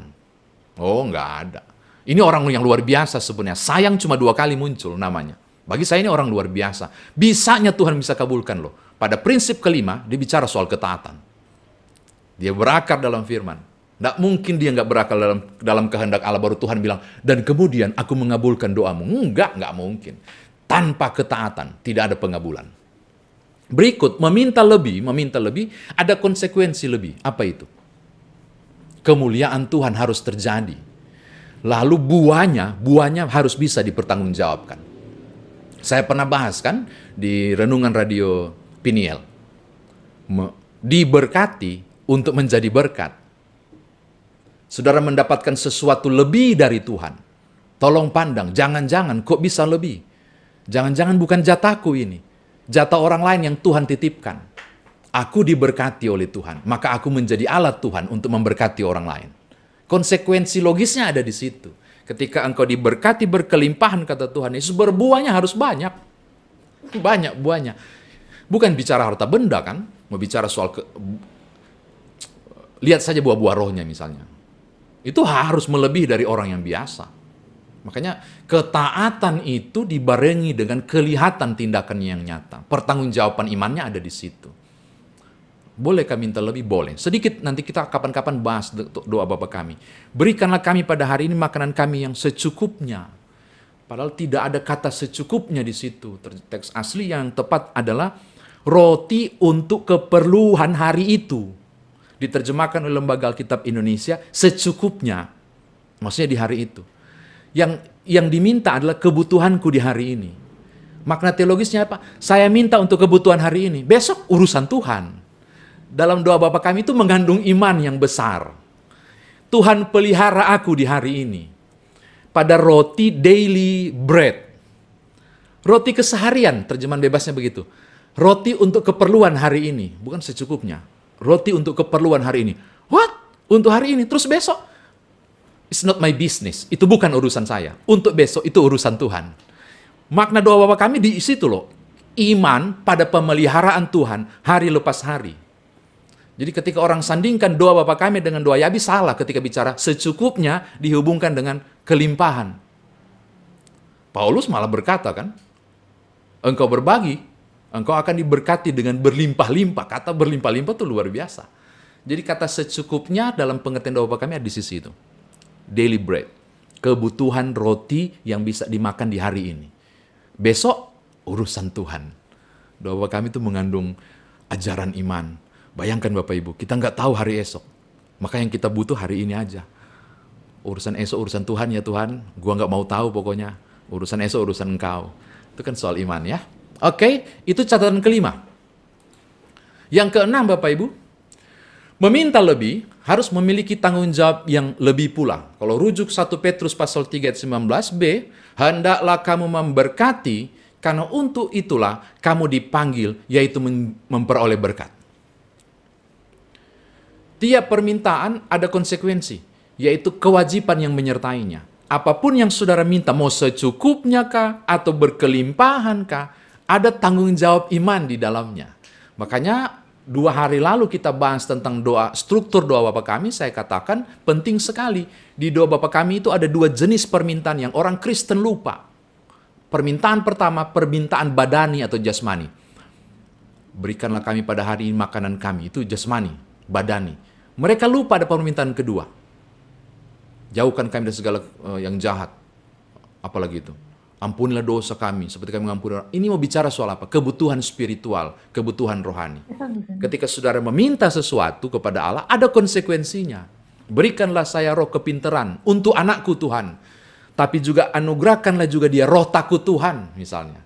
Speaker 1: Oh, nggak ada. Ini orang yang luar biasa sebenarnya. Sayang cuma 2 kali muncul namanya. Bagi saya ini orang luar biasa. Bisanya Tuhan bisa kabulkan loh. Pada prinsip kelima, dia bicara soal ketaatan. Dia berakar dalam firman. Nggak mungkin dia nggak berakar dalam kehendak Allah, baru Tuhan bilang, dan kemudian aku mengabulkan doamu. Nggak mungkin. Tanpa ketaatan, tidak ada pengabulan. Berikut, meminta lebih, ada konsekuensi lebih. Apa itu? Kemuliaan Tuhan harus terjadi. Lalu buahnya harus bisa dipertanggungjawabkan. Saya pernah bahas kan di Renungan Radio Peniel. Diberkati untuk menjadi berkat. Saudara mendapatkan sesuatu lebih dari Tuhan. Tolong pandang, jangan-jangan kok bisa lebih. Jangan-jangan bukan jatahku ini. Jatah orang lain yang Tuhan titipkan. Aku diberkati oleh Tuhan, maka aku menjadi alat Tuhan untuk memberkati orang lain. Konsekuensi logisnya ada di situ. Ketika engkau diberkati berkelimpahan, kata Tuhan Yesus, berbuahnya harus banyak. Banyak buahnya. Bukan bicara harta benda kan, mau bicara soal lihat saja buah-buah rohnya misalnya. Itu harus melebihi dari orang yang biasa. Makanya ketaatan itu dibarengi dengan kelihatan tindakannya yang nyata. Pertanggungjawaban imannya ada di situ. Bolehkah minta lebih? Boleh. Sedikit nanti kita kapan-kapan bahas doa Bapa kami. Berikanlah kami pada hari ini makanan kami yang secukupnya. Padahal tidak ada kata secukupnya di situ. Teks asli yang tepat adalah roti untuk keperluan hari itu. Diterjemahkan oleh Lembaga Alkitab Indonesia secukupnya. Maksudnya di hari itu. Yang diminta adalah kebutuhanku di hari ini. Makna teologisnya apa? Saya minta untuk kebutuhan hari ini. Besok urusan Tuhan. Dalam doa Bapa kami itu mengandung iman yang besar. Tuhan pelihara aku di hari ini. Pada roti daily bread. Roti keseharian, terjemahan bebasnya begitu. Roti untuk keperluan hari ini, bukan secukupnya. Roti untuk keperluan hari ini. What? Untuk hari ini, terus besok? It's not my business. Itu bukan urusan saya. Untuk besok itu urusan Tuhan. Makna doa Bapa kami di situ loh. Iman pada pemeliharaan Tuhan hari lepas hari. Jadi ketika orang sandingkan doa Bapa kami dengan doa Yabes, salah ketika bicara secukupnya dihubungkan dengan kelimpahan. Paulus malah berkata kan, engkau berbagi, engkau akan diberkati dengan berlimpah-limpah. Kata berlimpah-limpah itu luar biasa. Jadi kata secukupnya dalam pengertian doa Bapa kami ada di sisi itu. Daily bread. Kebutuhan roti yang bisa dimakan di hari ini. Besok urusan Tuhan. Doa Bapa kami itu mengandung ajaran iman. Bayangkan Bapak Ibu, kita nggak tahu hari esok. Maka yang kita butuh hari ini aja. Urusan esok, urusan Tuhan ya Tuhan. Gua nggak mau tahu pokoknya. Urusan esok, urusan Engkau. Itu kan soal iman ya. Oke, itu catatan kelima. Yang keenam Bapak Ibu, meminta lebih harus memiliki tanggung jawab yang lebih pula. Kalau rujuk 1 Petrus pasal 3 ayat 19b, hendaklah kamu memberkati, karena untuk itulah kamu dipanggil, yaitu memperoleh berkat. Tiap permintaan ada konsekuensi, yaitu kewajiban yang menyertainya. Apapun yang saudara minta, mau secukupnya kah, atau berkelimpahan kah, ada tanggung jawab iman di dalamnya. Makanya 2 hari lalu kita bahas tentang doa, struktur doa Bapa kami, saya katakan penting sekali. Di doa Bapa kami itu ada 2 jenis permintaan yang orang Kristen lupa. Permintaan pertama, permintaan badani atau jasmani. Berikanlah kami pada hari ini makanan kami, itu jasmani, badani. Mereka lupa ada permintaan kedua. Jauhkan kami dari segala yang jahat. Apalagi itu. Ampunilah dosa kami, seperti kami mengampuni orang. Ini mau bicara soal apa? Kebutuhan spiritual, kebutuhan rohani. Ketika saudara meminta sesuatu kepada Allah, ada konsekuensinya. Berikanlah saya roh kepinteran untuk anakku Tuhan. Tapi juga anugerahkanlah juga dia roh takut Tuhan, misalnya.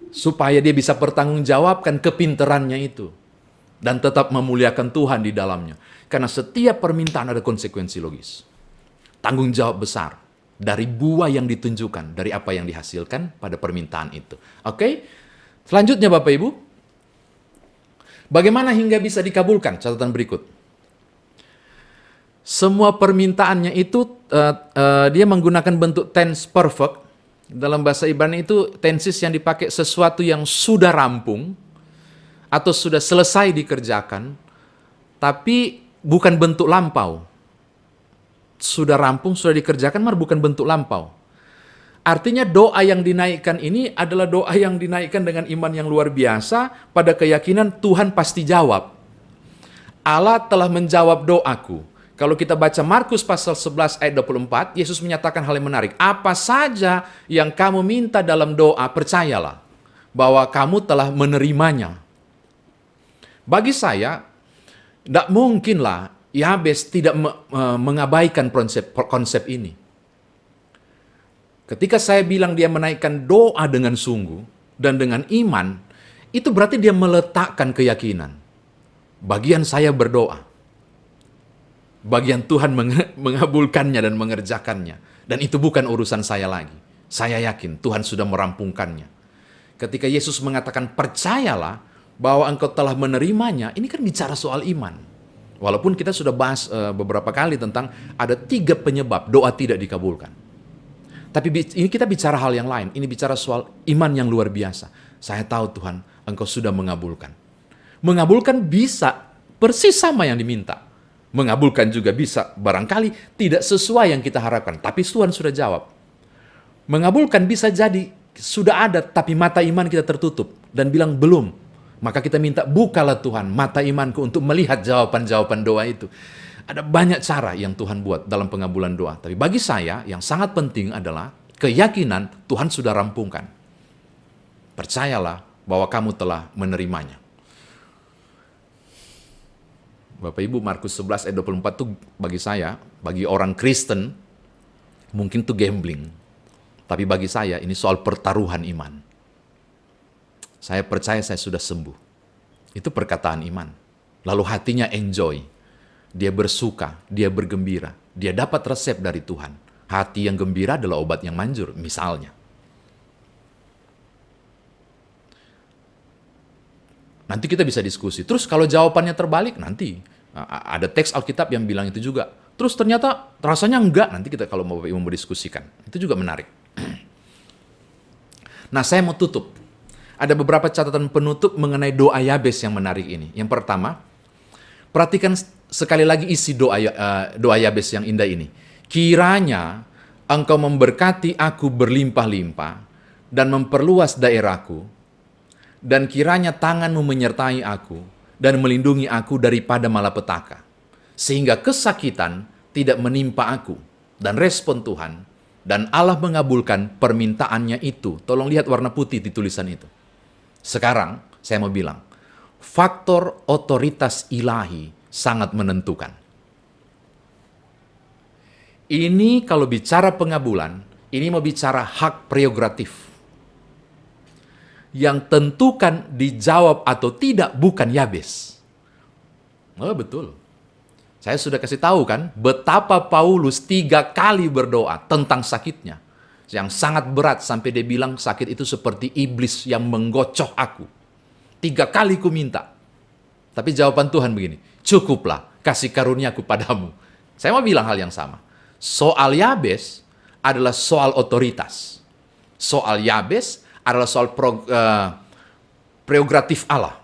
Speaker 1: Supaya dia bisa bertanggungjawabkan kepinterannya itu. Dan tetap memuliakan Tuhan di dalamnya. Karena setiap permintaan ada konsekuensi logis. Tanggung jawab besar. Dari buah yang ditunjukkan, dari apa yang dihasilkan pada permintaan itu. Oke? Selanjutnya Bapak Ibu. Bagaimana hingga bisa dikabulkan? Catatan berikut. Semua permintaannya itu, dia menggunakan bentuk tense perfect. Dalam bahasa Ibrani itu tenses yang dipakai sesuatu yang sudah rampung, atau sudah selesai dikerjakan, tapi bukan bentuk lampau. Sudah rampung, sudah dikerjakan, mar bukan bentuk lampau. Artinya doa yang dinaikkan ini adalah doa yang dinaikkan dengan iman yang luar biasa, pada keyakinan Tuhan pasti jawab. Allah telah menjawab doaku. Kalau kita baca Markus pasal 11 ayat 24, Yesus menyatakan hal yang menarik. Apa saja yang kamu minta dalam doa, percayalah bahwa kamu telah menerimanya. Bagi saya, tidak mungkinlah Yabes tidak mengabaikan konsep ini. Ketika saya bilang dia menaikkan doa dengan sungguh dan dengan iman, itu berarti dia meletakkan keyakinan. Bagian saya berdoa. Bagian Tuhan mengabulkannya dan mengerjakannya. Dan itu bukan urusan saya lagi. Saya yakin Tuhan sudah merampungkannya. Ketika Yesus mengatakan percayalah bahwa engkau telah menerimanya, ini kan bicara soal iman. Walaupun kita sudah bahas beberapa kali tentang ada 3 penyebab doa tidak dikabulkan. Tapi ini kita bicara hal yang lain. Ini bicara soal iman yang luar biasa. Saya tahu Tuhan, engkau sudah mengabulkan. Mengabulkan bisa persis sama yang diminta. Mengabulkan juga bisa barangkali tidak sesuai yang kita harapkan. Tapi Tuhan sudah jawab. Mengabulkan bisa jadi sudah ada, tapi mata iman kita tertutup. Dan bilang belum. Maka kita minta, bukalah Tuhan mata imanku untuk melihat jawaban-jawaban doa itu. Ada banyak cara yang Tuhan buat dalam pengabulan doa. Tapi bagi saya, yang sangat penting adalah keyakinan Tuhan sudah rampungkan. Percayalah bahwa kamu telah menerimanya. Bapak Ibu, Markus 11 ayat 24 itu bagi saya, bagi orang Kristen, mungkin itu gambling. Tapi bagi saya, ini soal pertaruhan iman. Saya percaya saya sudah sembuh. Itu perkataan iman. Lalu hatinya enjoy. Dia bersuka, dia bergembira. Dia dapat resep dari Tuhan. Hati yang gembira adalah obat yang manjur, misalnya. Nanti kita bisa diskusi. Terus kalau jawabannya terbalik, nanti. Ada teks Alkitab yang bilang itu juga. Terus ternyata rasanya enggak. Nanti kita kalau mau diskusikan. Itu juga menarik. Nah, saya mau tutup. Ada beberapa catatan penutup mengenai doa Yabes yang menarik ini. Yang pertama, perhatikan sekali lagi isi doa Yabes yang indah ini. Kiranya engkau memberkati aku berlimpah-limpah dan memperluas daerahku, dan kiranya tanganmu menyertai aku dan melindungi aku daripada malapetaka, sehingga kesakitan tidak menimpa aku. Dan respon Tuhan, dan Allah mengabulkan permintaannya itu. Tolong lihat warna putih di tulisan itu. Sekarang saya mau bilang, faktor otoritas ilahi sangat menentukan. Ini kalau bicara pengabulan, ini mau bicara hak prerogatif. Yang tentukan dijawab atau tidak bukan Yabes. Oh betul. Saya sudah kasih tahu kan, betapa Paulus 3 kali berdoa tentang sakitnya. Yang sangat berat sampai dia bilang sakit itu seperti iblis yang menggocoh aku. 3 kali ku minta. Tapi jawaban Tuhan begini, cukuplah kasih karuniaku padamu. Saya mau bilang hal yang sama. Soal Yabes adalah soal otoritas. Soal Yabes adalah soal prerogatif Allah.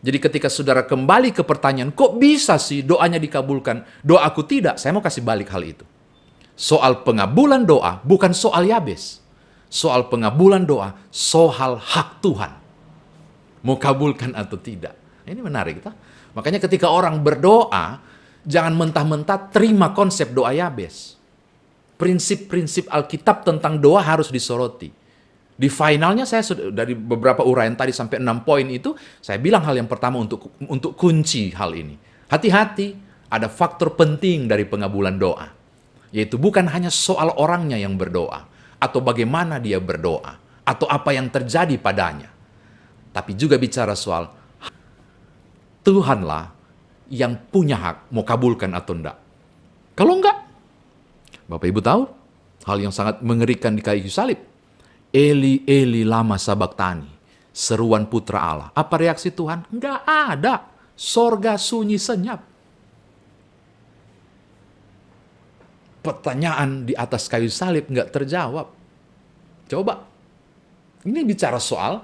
Speaker 1: Jadi ketika saudara kembali ke pertanyaan, kok bisa sih doanya dikabulkan, doaku tidak? Saya mau kasih balik hal itu. Soal pengabulan doa bukan soal Yabes. Soal pengabulan doa, soal hak Tuhan. Mau kabulkan atau tidak. Ini menarik. Toh? Makanya ketika orang berdoa, jangan mentah-mentah terima konsep doa Yabes. Prinsip-prinsip Alkitab tentang doa harus disoroti. Di finalnya saya sudah, dari beberapa uraian tadi sampai 6 poin itu, saya bilang hal yang pertama untuk kunci hal ini. Hati-hati, ada faktor penting dari pengabulan doa. Yaitu bukan hanya soal orangnya yang berdoa, atau bagaimana dia berdoa, atau apa yang terjadi padanya. Tapi juga bicara soal Tuhanlah yang punya hak mau kabulkan atau enggak. Kalau enggak, Bapak Ibu tahu, hal yang sangat mengerikan di kayu salib. Eli, Eli, lama sabaktani. Seruan putra Allah. Apa reaksi Tuhan? Enggak ada. Sorga sunyi senyap. Pertanyaan di atas kayu salib enggak terjawab. Coba. Ini bicara soal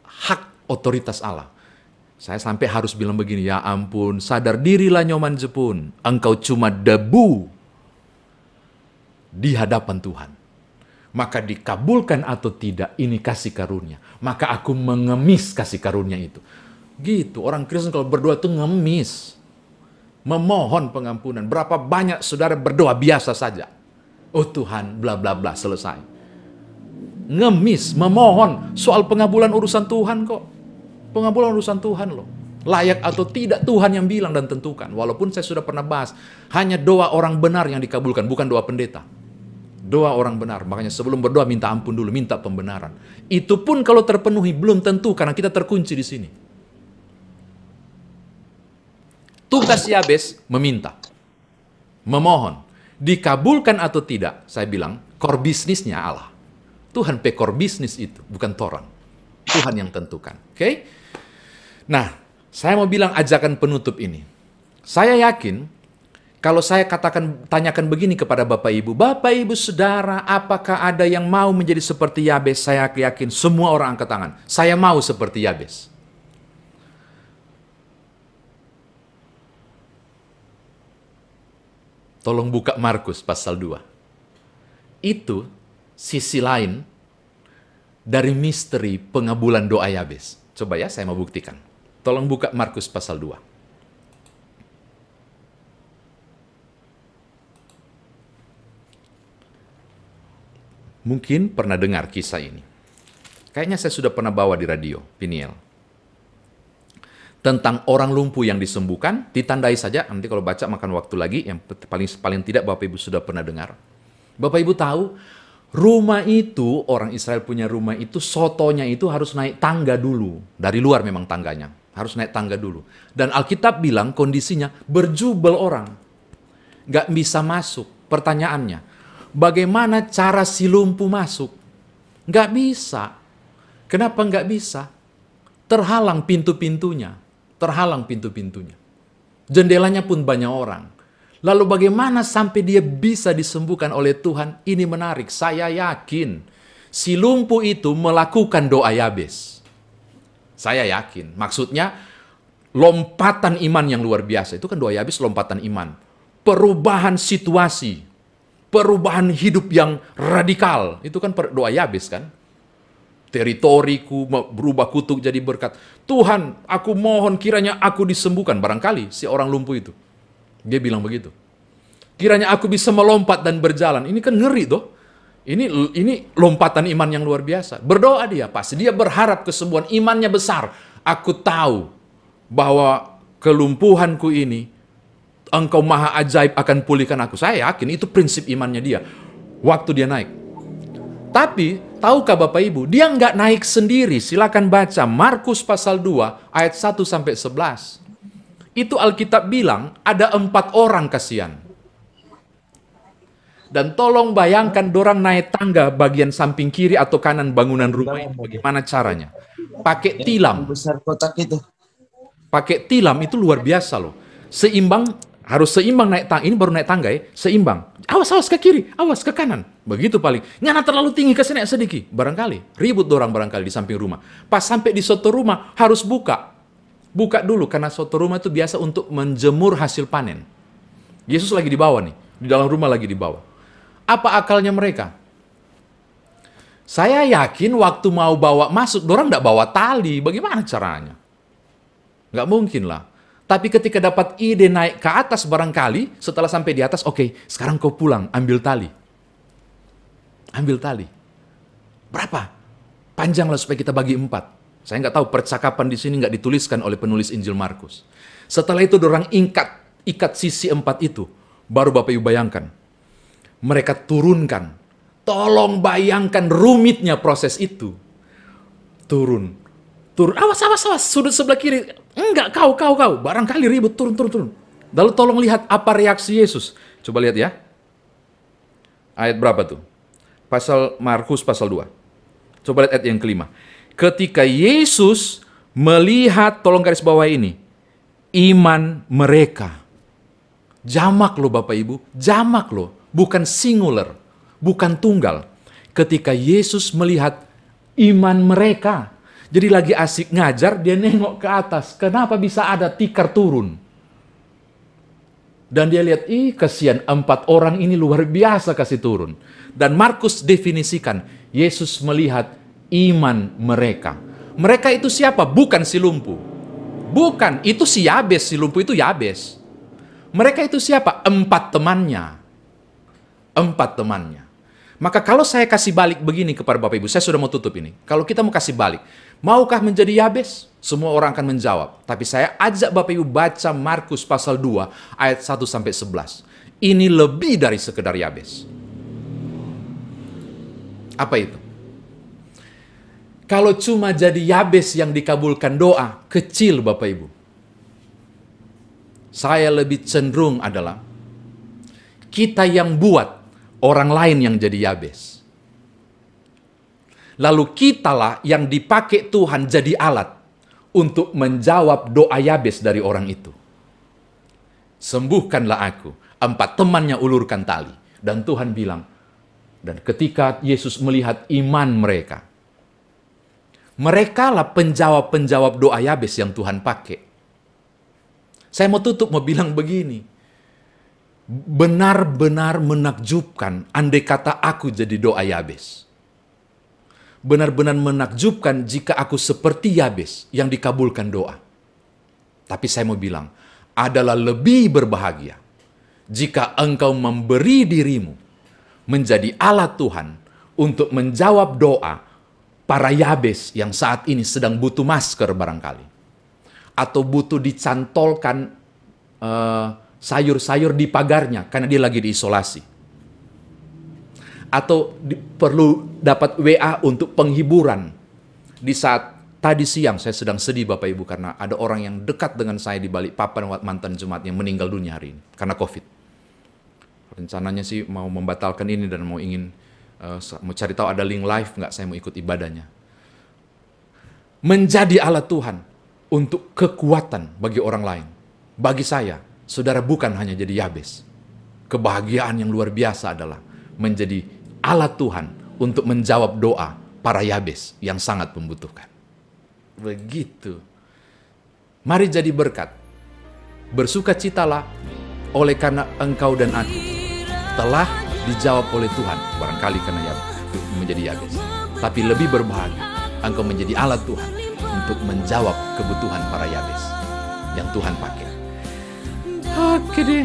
Speaker 1: hak otoritas Allah. Saya sampai harus bilang begini, ya ampun, sadar dirilah nyoman jepun. Engkau cuma debu di hadapan Tuhan. Maka dikabulkan atau tidak, ini kasih karunia. Maka aku mengemis kasih karunia itu. Gitu, orang Kristen kalau berdoa itu ngemis. Memohon pengampunan. Berapa banyak saudara berdoa biasa saja. Oh Tuhan, bla bla bla, selesai. Ngemis, memohon. Soal pengabulan urusan Tuhan kok. Pengabulan urusan Tuhan loh. Layak atau tidak Tuhan yang bilang dan tentukan. Walaupun saya sudah pernah bahas, hanya doa orang benar yang dikabulkan, bukan doa pendeta. Doa orang benar. Makanya sebelum berdoa minta ampun dulu, minta pembenaran. Itu pun kalau terpenuhi belum tentu karena kita terkunci di sini. Tugas Yabes meminta, memohon, dikabulkan atau tidak. Saya bilang core bisnisnya Allah. Tuhan core bisnis itu, bukan torang. Tuhan yang tentukan. Oke? Nah, saya mau bilang ajakan penutup ini. Saya yakin kalau saya tanyakan begini kepada Bapak Ibu Saudara, apakah ada yang mau menjadi seperti Yabes? Saya yakin semua orang angkat tangan. Saya mau seperti Yabes. Tolong buka Markus pasal 2. Itu sisi lain dari misteri pengabulan doa Yabes. Coba ya, saya mau buktikan. Tolong buka Markus pasal 2. Mungkin pernah dengar kisah ini. Kayaknya saya sudah pernah bawa di radio, Piniel. Tentang orang lumpuh yang disembuhkan, ditandai saja, nanti kalau baca makan waktu lagi, yang paling tidak Bapak Ibu sudah pernah dengar. Bapak Ibu tahu, rumah itu, orang Israel punya rumah itu, sotonya itu harus naik tangga dulu. Dari luar memang tangganya, harus naik tangga dulu. Dan Alkitab bilang kondisinya berjubel orang. Nggak bisa masuk. Pertanyaannya, bagaimana cara si lumpuh masuk? Nggak bisa. Kenapa nggak bisa? Terhalang pintu-pintunya. Terhalang pintu-pintunya. Jendelanya pun banyak orang. Lalu bagaimana sampai dia bisa disembuhkan oleh Tuhan? Ini menarik. Saya yakin si lumpuh itu melakukan doa Yabes. Saya yakin. Maksudnya lompatan iman yang luar biasa. Itu kan doa Yabes, lompatan iman. Perubahan situasi. Perubahan hidup yang radikal. Itu kan doa Yabes kan. Teritoriku berubah kutuk jadi berkat. Tuhan, aku mohon kiranya aku disembuhkan. Barangkali si orang lumpuh itu. Dia bilang begitu. Kiranya aku bisa melompat dan berjalan. Ini kan ngeri toh. Ini lompatan iman yang luar biasa. Berdoa dia pasti. Dia berharap kesembuhan. Imannya besar. Aku tahu bahwa kelumpuhanku ini Engkau maha ajaib akan pulihkan aku. Saya yakin itu prinsip imannya dia. Waktu dia naik. Tapi, tahukah Bapak Ibu, dia nggak naik sendiri. Silakan baca Markus pasal 2 ayat 1-11. Itu Alkitab bilang ada 4 orang kasihan. Dan tolong bayangkan dorang naik tangga bagian samping kiri atau kanan bangunan rumah itu. Bagaimana caranya? Pakai tilam.
Speaker 2: Besar kotak itu.
Speaker 1: Pakai tilam itu luar biasa loh. Seimbang, harus seimbang naik tangga. Ini baru naik tangga ya, seimbang. Awas ke kiri, awas ke kanan. Begitu paling. Ngana terlalu tinggi ke sini sedikit. Barangkali. Ribut dorang barangkali di samping rumah. Pas sampai di soto rumah harus buka. Buka dulu karena soto rumah itu biasa untuk menjemur hasil panen. Yesus lagi di bawah nih. Di dalam rumah lagi di bawah. Apa akalnya mereka? Saya yakin waktu mau bawa masuk, dorang nggak bawa tali. Bagaimana caranya? Nggak mungkin lah. Tapi ketika dapat ide naik ke atas barangkali, setelah sampai di atas, oke, sekarang kau pulang, ambil tali. Ambil tali. Berapa? Panjanglah supaya kita bagi 4. Saya nggak tahu percakapan di sini nggak dituliskan oleh penulis Injil Markus. Setelah itu dorang ikat sisi 4 itu. Baru Bapak Ibu bayangkan. Mereka turunkan. Tolong bayangkan rumitnya proses itu. Turun. Awas. Sudut sebelah kiri. Enggak, kau. Barangkali ribut, turun. Lalu tolong lihat apa reaksi Yesus. Coba lihat ya. Ayat berapa tuh? Markus pasal 2. Coba lihat ayat yang kelima. Ketika Yesus melihat, tolong garis bawah ini, iman mereka. Jamak loh Bapak Ibu, jamak loh. Bukan singular, bukan tunggal. Ketika Yesus melihat iman mereka. Jadi lagi asik ngajar, dia nengok ke atas. Kenapa bisa ada tikar turun? Dan dia lihat, kasihan 4 orang ini luar biasa kasih turun. Dan Markus definisikan, Yesus melihat iman mereka. Mereka itu siapa? Bukan si lumpuh. Bukan, itu si Yabes, si lumpuh itu Yabes. Mereka itu siapa? 4 temannya. 4 temannya. Maka kalau saya kasih balik begini kepada Bapak Ibu, saya sudah mau tutup ini. Kalau kita mau kasih balik, maukah menjadi Yabes? Semua orang akan menjawab. Tapi saya ajak Bapak Ibu baca Markus pasal 2 ayat 1-11. Ini lebih dari sekedar Yabes. Apa itu? Kalau cuma jadi Yabes yang dikabulkan doa, kecil Bapak Ibu. Saya lebih cenderung adalah kita yang buat orang lain yang jadi Yabes. Lalu kitalah yang dipakai Tuhan jadi alat untuk menjawab doa Yabes dari orang itu. Sembuhkanlah aku. 4 temannya ulurkan tali. Dan Tuhan bilang, dan ketika Yesus melihat iman mereka, mereka lah penjawab-penjawab doa Yabes yang Tuhan pakai. Saya mau tutup, mau bilang begini. Benar-benar menakjubkan andai kata aku jadi doa Yabes. Benar-benar menakjubkan jika aku seperti Yabes yang dikabulkan doa. Tapi saya mau bilang, adalah lebih berbahagia jika engkau memberi dirimu menjadi alat Tuhan untuk menjawab doa para Yabes yang saat ini sedang butuh masker barangkali. Atau butuh dicantolkan sayur-sayur di pagarnya karena dia lagi diisolasi. Atau perlu dapat WA untuk penghiburan. Di saat tadi siang saya sedang sedih Bapak Ibu karena ada orang yang dekat dengan saya di Balikpapan mantan jemaat yang meninggal dunia hari ini karena COVID. Rencananya sih mau membatalkan ini dan mau cari tahu ada link live nggak, saya mau ikut ibadahnya. Menjadi alat Tuhan untuk kekuatan bagi orang lain. Bagi saya, saudara bukan hanya jadi Yabes. Kebahagiaan yang luar biasa adalah menjadi alat Tuhan untuk menjawab doa para Yabes yang sangat membutuhkan. Begitu. Mari jadi berkat. Bersukacitalah oleh karena engkau dan aku telah dijawab oleh Tuhan. Barangkali karena menjadi Yabes. Tapi lebih berbahagia, engkau menjadi alat Tuhan untuk menjawab kebutuhan para Yabes yang Tuhan pakai. Oke deh,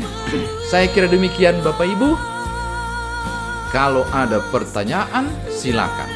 Speaker 1: saya kira demikian Bapak Ibu. Kalau ada pertanyaan, silakan.